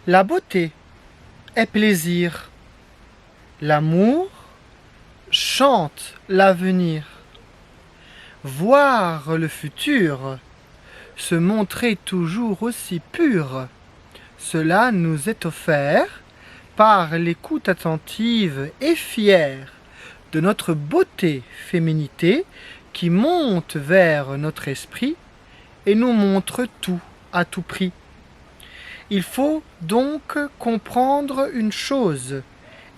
La beauté est plaisir. L'amour chante l'avenir. Voir le futur, se montrer toujours aussi pur, cela nous est offert par l'écoute attentive et fière de notre beauté féminité qui monte vers notre esprit et nous montre tout à tout prix. Il faut donc comprendre une chose,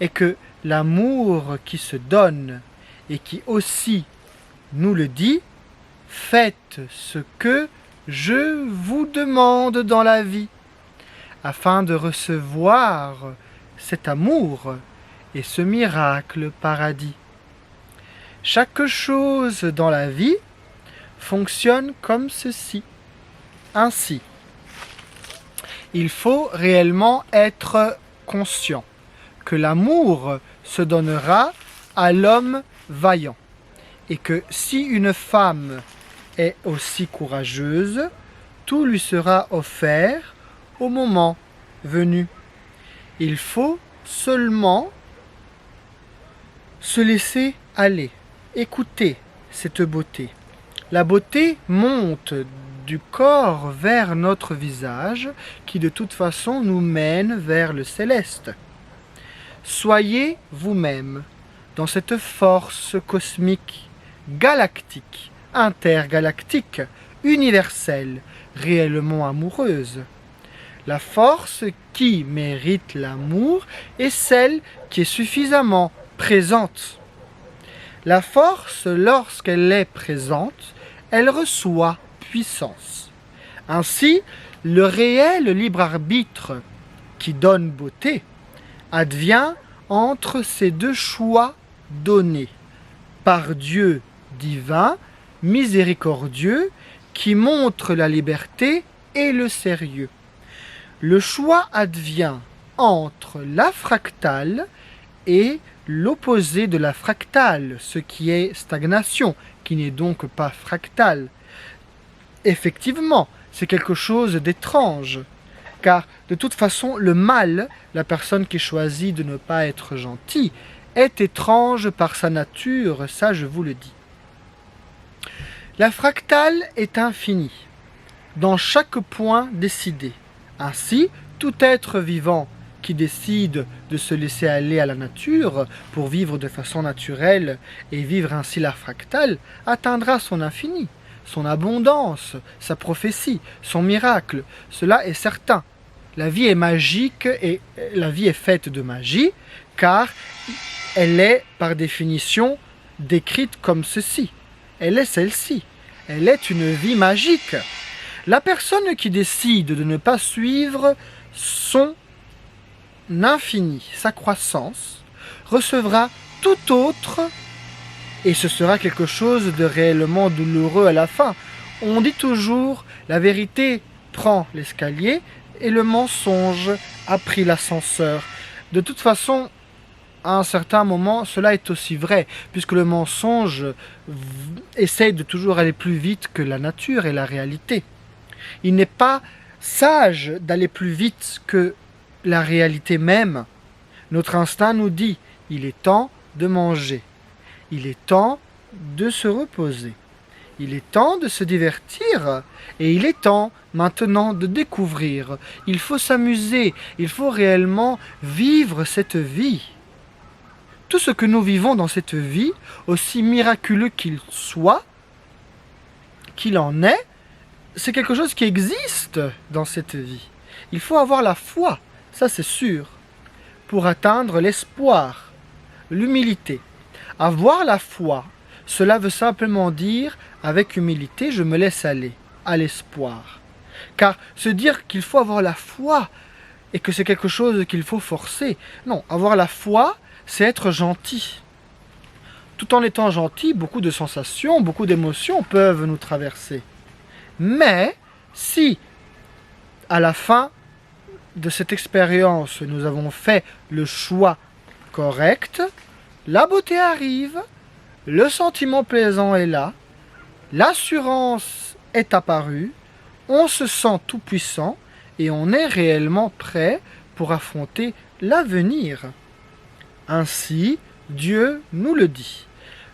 et que l'amour qui se donne et qui aussi nous le dit, faites ce que je vous demande dans la vie, afin de recevoir cet amour et ce miracle paradis. Chaque chose dans la vie fonctionne comme ceci. Ainsi, il faut réellement être conscient que l'amour se donnera à l'homme vaillant et que si une femme est aussi courageuse, tout lui sera offert au moment venu. Il faut seulement se laisser aller, écouter cette beauté. La beauté monte du corps vers notre visage qui de toute façon nous mène vers le céleste. Soyez vous-même dans cette force cosmique, galactique, intergalactique, universelle, réellement amoureuse. La force qui mérite l'amour est celle qui est suffisamment présente. La force, lorsqu'elle est présente, elle reçoit puissance. Ainsi, le réel libre arbitre qui donne beauté advient entre ces deux choix donnés par Dieu divin, miséricordieux, qui montre la liberté et le sérieux. Le choix advient entre la fractale et l'opposé de la fractale, ce qui est stagnation, qui n'est donc pas fractale. Effectivement, c'est quelque chose d'étrange, car de toute façon, le mal, la personne qui choisit de ne pas être gentille, est étrange par sa nature, ça je vous le dis. La fractale est infinie, dans chaque point décidé. Ainsi, tout être vivant qui décide de se laisser aller à la nature pour vivre de façon naturelle et vivre ainsi la fractale, atteindra son infini, son abondance, sa prophétie, son miracle. Cela est certain. La vie est magique et la vie est faite de magie, car elle est par définition décrite comme ceci. Elle est celle-ci. Elle est une vie magique. La personne qui décide de ne pas suivre son infini, sa croissance, recevra tout autre et ce sera quelque chose de réellement douloureux à la fin. On dit toujours la vérité prend l'escalier et le mensonge a pris l'ascenseur. De toute façon, à un certain moment, cela est aussi vrai, puisque le mensonge essaye de toujours aller plus vite que la nature et la réalité. Il n'est pas sage d'aller plus vite que la réalité même. Notre instinct nous dit, il est temps de manger, il est temps de se reposer, il est temps de se divertir, et il est temps maintenant de découvrir. Il faut s'amuser, il faut réellement vivre cette vie. Tout ce que nous vivons dans cette vie, aussi miraculeux qu'il soit, qu'il en est, c'est quelque chose qui existe dans cette vie. Il faut avoir la foi, ça c'est sûr, pour atteindre l'espoir, l'humilité. Avoir la foi, cela veut simplement dire, avec humilité, je me laisse aller à l'espoir. Car se dire qu'il faut avoir la foi et que c'est quelque chose qu'il faut forcer, non, avoir la foi, c'est être gentil. Tout en étant gentil, beaucoup de sensations, beaucoup d'émotions peuvent nous traverser. Mais si, à la fin de cette expérience, nous avons fait le choix correct, la beauté arrive, le sentiment plaisant est là, l'assurance est apparue, on se sent tout puissant et on est réellement prêt pour affronter l'avenir. Ainsi, Dieu nous le dit.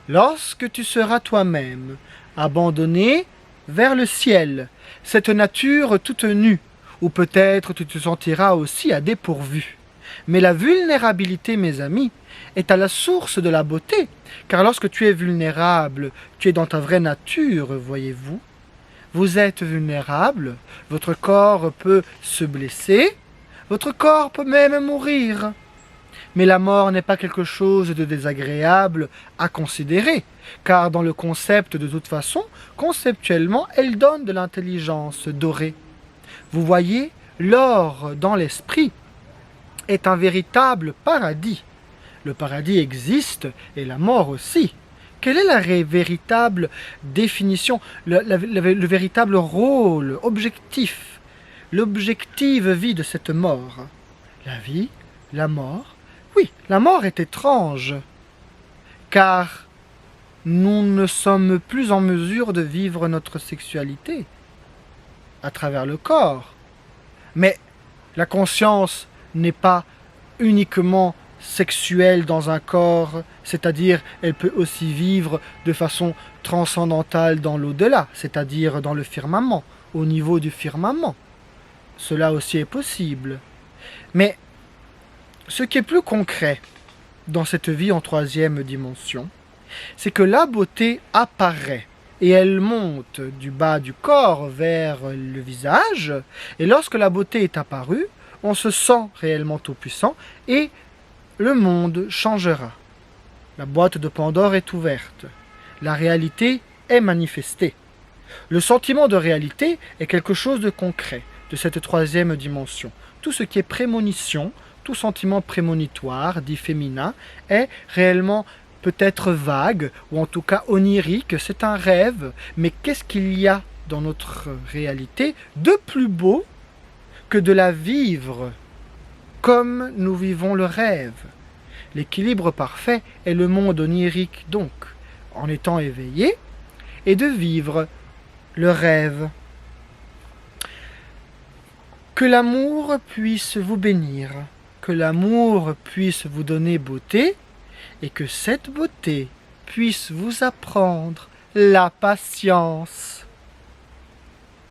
Lorsque tu seras toi-même abandonné vers le ciel, cette nature toute nue, ou peut-être tu te sentiras aussi à dépourvu. Mais la vulnérabilité, mes amis, est à la source de la beauté, car lorsque tu es vulnérable, tu es dans ta vraie nature, voyez-vous. Vous êtes vulnérable, votre corps peut se blesser, votre corps peut même mourir. Mais la mort n'est pas quelque chose de désagréable à considérer, car dans le concept de toute façon, conceptuellement, elle donne de l'intelligence dorée. Vous voyez, l'or dans l'esprit est un véritable paradis. Le paradis existe et la mort aussi. Quelle est la véritable définition, le véritable rôle objectif, l'objective vie de cette mort? La vie, la mort. Oui, la mort est étrange, car nous ne sommes plus en mesure de vivre notre sexualité à travers le corps. Mais la conscience n'est pas uniquement sexuelle dans un corps, c'est-à-dire elle peut aussi vivre de façon transcendantale dans l'au-delà, c'est-à-dire dans le firmament, au niveau du firmament. Cela aussi est possible. Mais ce qui est plus concret dans cette vie en troisième dimension, c'est que la beauté apparaît et elle monte du bas du corps vers le visage, et lorsque la beauté est apparue, on se sent réellement tout-puissant et le monde changera. La boîte de Pandore est ouverte. La réalité est manifestée. Le sentiment de réalité est quelque chose de concret, de cette troisième dimension. Tout ce qui est prémonition, tout sentiment prémonitoire, dit féminin, est réellement peut-être vague, ou en tout cas onirique, c'est un rêve, mais qu'est-ce qu'il y a dans notre réalité de plus beau que de la vivre comme nous vivons le rêve? L'équilibre parfait est le monde onirique donc, en étant éveillé, et de vivre le rêve. Que l'amour puisse vous bénir, que l'amour puisse vous donner beauté, et que cette beauté puisse vous apprendre la patience.